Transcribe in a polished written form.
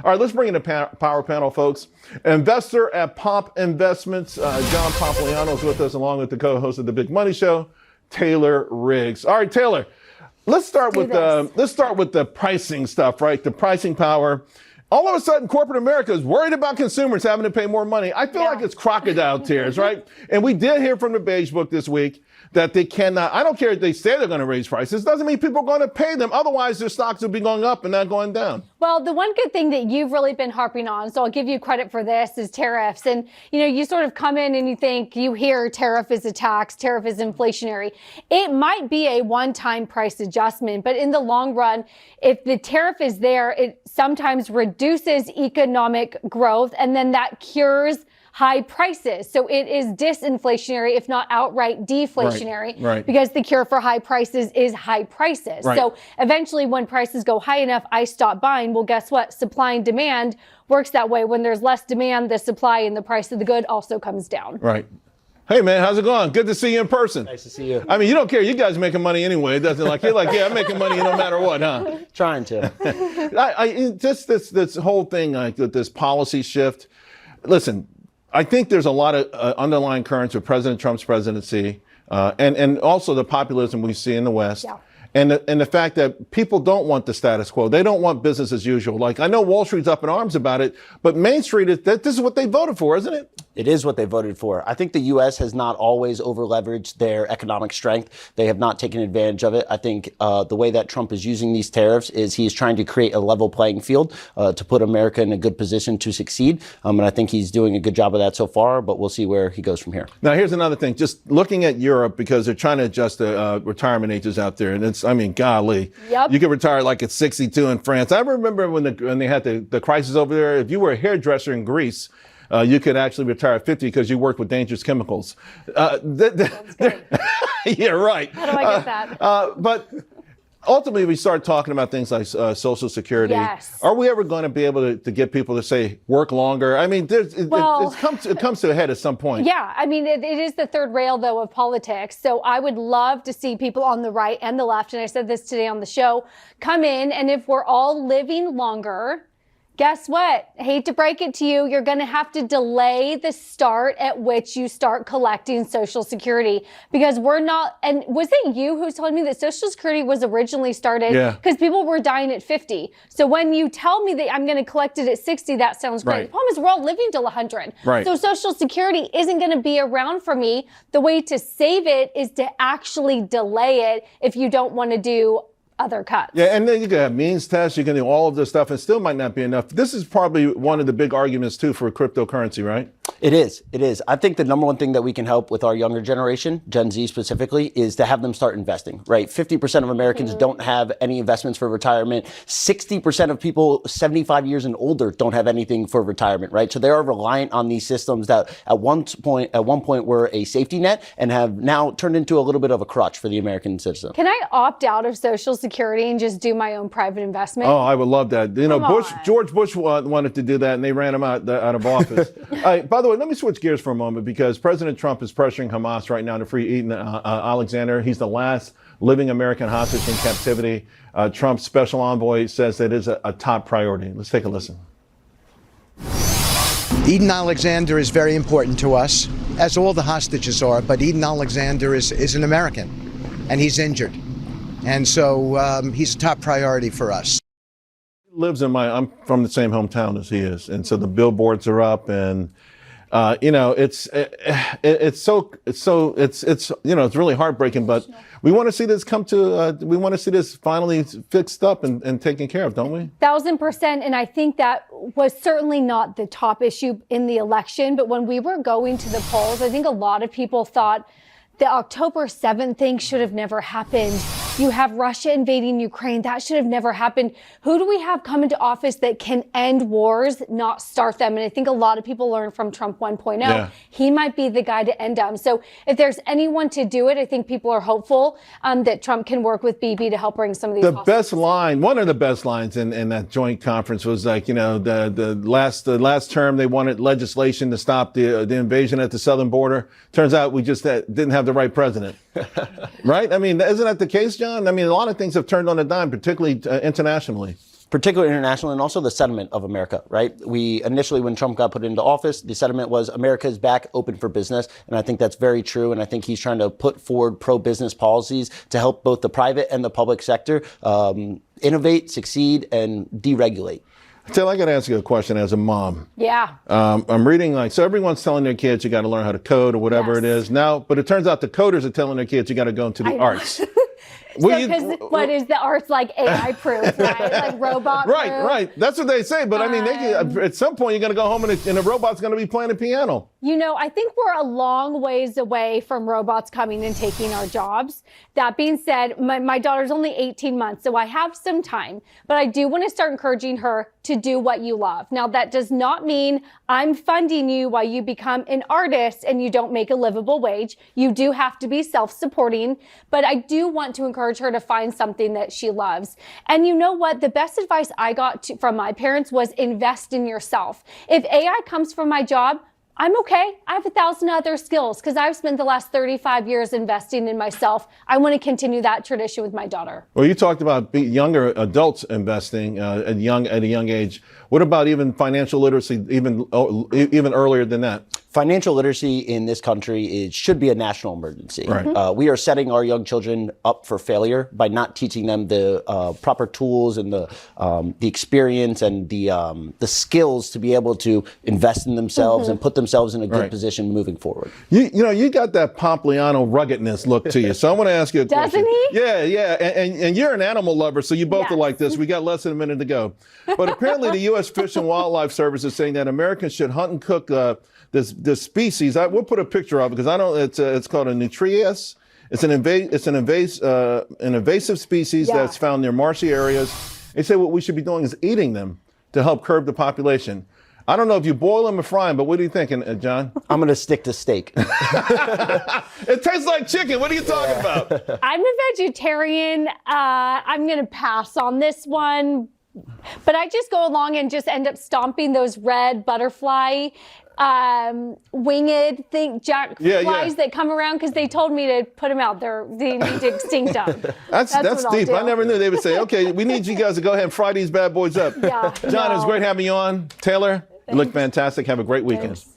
All right, let's bring in the power panel, folks. Investor at Pomp Investments, John Pompliano is with us, along with the co-host of the Big Money Show, Taylor Riggs. All right, Taylor, let's start with the pricing stuff, right? The pricing power. All of a sudden, corporate America is worried about consumers having to pay more money. I feel like it's crocodile tears, right? And we did hear from the Beige Book this week that they cannot, I don't care if they say they're going to raise prices, doesn't mean people are going to pay them. Otherwise, their stocks will be going up and not going down. Well, the one good thing that you've really been harping on, so I'll give you credit for this, is tariffs. And, you know, you sort of come in and you think, you hear tariff is a tax, tariff is inflationary. It might be a one-time price adjustment, but in the long run, if the tariff is there, it sometimes reduces economic growth, and then that cures high prices. So it is disinflationary, if not outright deflationary, right. Because the cure for high prices is high prices. Right. So eventually when prices go high enough, I stop buying. Well, guess what? Supply and demand works that way. When there's less demand, the supply and the price of the good also comes down. Right. Hey, man, how's it going? Good to see you in person. Nice to see you. I mean, you don't care. You guys are making money anyway. It doesn't like, you're like, yeah, I'm making money no matter what, huh? Trying to. Just this whole thing, like this policy shift. Listen, I think there's a lot of underlying currents with President Trump's presidency and also the populism we see in the West. Yeah. And the fact that people don't want the status quo. They don't want business as usual. Like, I know Wall Street's up in arms about it, but Main Street, this is what they voted for, isn't it? It is what they voted for. I think the U.S. has not always over-leveraged their economic strength. They have not taken advantage of it. I think the way that Trump is using these tariffs is he's trying to create a level playing field to put America in a good position to succeed. And I think he's doing a good job of that so far, but we'll see where he goes from here. Now, here's another thing. Just looking at Europe, because they're trying to adjust the retirement ages out there. And it's, I mean, golly. Yep. You can retire like at 62 in France. I remember when they had the crisis over there, if you were a hairdresser in Greece, you could actually retire at 50 because you worked with dangerous chemicals. Yeah, right. How do I get that? But ultimately, we start talking about things like Social Security. Yes. Are we ever going to be able to get people to say work longer? I mean, it comes to a head at some point. Yeah, I mean, it is the third rail, though, of politics. So I would love to see people on the right and the left, and I said this today on the show, come in, and if we're all living longer, guess what? I hate to break it to you. You're going to have to delay the start at which you start collecting Social Security, because we're not. And was it you who told me that Social Security was originally started because people were dying at 50? So when you tell me that I'm going to collect it at 60, that sounds great. Right. The problem is we're all living till 100. Right. So Social Security isn't going to be around for me. The way to save it is to actually delay it if you don't want to do other cuts. Yeah, and then you can have means tests, you can do all of this stuff, and still might not be enough. This is probably one of the big arguments, too, for cryptocurrency, right? It is. It is. I think the number one thing that we can help with our younger generation, Gen Z specifically, is to have them start investing, right? 50% of Americans don't have any investments for retirement. 60% of people 75 years and older don't have anything for retirement, right? So they are reliant on these systems that at one point were a safety net and have now turned into a little bit of a crutch for the American citizen. Can I opt out of Social Security and just do my own private investment? Oh, I would love that. You know, George Bush wanted to do that, and they ran him out of office. By the way, let me switch gears for a moment, because President Trump is pressuring Hamas right now to free Eden Alexander. He's the last living American hostage in captivity. Trump's special envoy says that it is a top priority. Let's take a listen. Eden Alexander is very important to us, as all the hostages are, but Eden Alexander is an American, and he's injured. And so he's a top priority for us. I'm from the same hometown as he is, and so the billboards are up, and you know, it's really heartbreaking, but we want to see this we want to see this finally fixed up and taken care of, don't we? 1000%. And I think that was certainly not the top issue in the election. But when we were going to the polls, I think a lot of people thought the October 7th thing should have never happened. You have Russia invading Ukraine. That should have never happened. Who do we have come into office that can end wars, not start them? And I think a lot of people learned from Trump 1.0. Yeah. He might be the guy to end them. So if there's anyone to do it, I think people are hopeful that Trump can work with Bibi to help bring some of these. One of the best lines in that joint conference was like, you know, the last term they wanted legislation to stop the invasion at the southern border. Turns out we just didn't have the right president. Right? I mean, isn't that the case, John? I mean, a lot of things have turned on a dime, particularly internationally. particularly international, and also the sentiment of America, right? We initially, when Trump got put into office, the sentiment was America is back, open for business. And I think that's very true. And I think he's trying to put forward pro-business policies to help both the private and the public sector innovate, succeed, and deregulate. Taylor, I got to ask you a question as a mom. Yeah. I'm reading so everyone's telling their kids you got to learn how to code or whatever Yes. it is now, but it turns out the coders are telling their kids you got to go into the arts. Because what is the arts like AI proof, right? Like robot proof. Right. That's what they say. But I mean, at some point, you're going to go home and the robot's going to be playing the piano. You know, I think we're a long ways away from robots coming and taking our jobs. That being said, my daughter's only 18 months, so I have some time. But I do want to start encouraging her to do what you love. Now, that does not mean I'm funding you while you become an artist and you don't make a livable wage. You do have to be self-supporting. But I do want to encourage her to find something that she loves. And you know what? The best advice I got from my parents was invest in yourself. If AI comes from my job, I'm okay. I have 1,000 other skills because I've spent the last 35 years investing in myself. I want to continue that tradition with my daughter. Well, you talked about younger adults investing at a young age. What about even financial literacy, even earlier than that? Financial literacy in this country should be a national emergency. Right. We are setting our young children up for failure by not teaching them the proper tools and the experience and the skills to be able to invest in themselves and put themselves in a good position moving forward. You got that Pompliano ruggedness look to you. So I want to ask you a question. Doesn't he? Yeah. And you're an animal lover, so you both are Yes. like this. We got less than a minute to go. But apparently the U.S. Fish and Wildlife Service is saying that Americans should hunt and cook this species. We'll put a picture of it because I don't. It's called a nutrias. It's an invasive species that's found near marshy areas. They say what we should be doing is eating them to help curb the population. I don't know if you boil them or fry them, but what are you thinking, John? I'm going to stick to steak. It tastes like chicken. What are you talking about? I'm a vegetarian. I'm going to pass on this one. But I just go along and just end up stomping those red butterfly winged flies that come around because they told me to put them out. They need to extinct them. That's deep. I never knew they would say, okay, we need you guys to go ahead and fry these bad boys up. Yeah, John, it was great having you on. Taylor, you look fantastic. Have a great weekend. Thanks.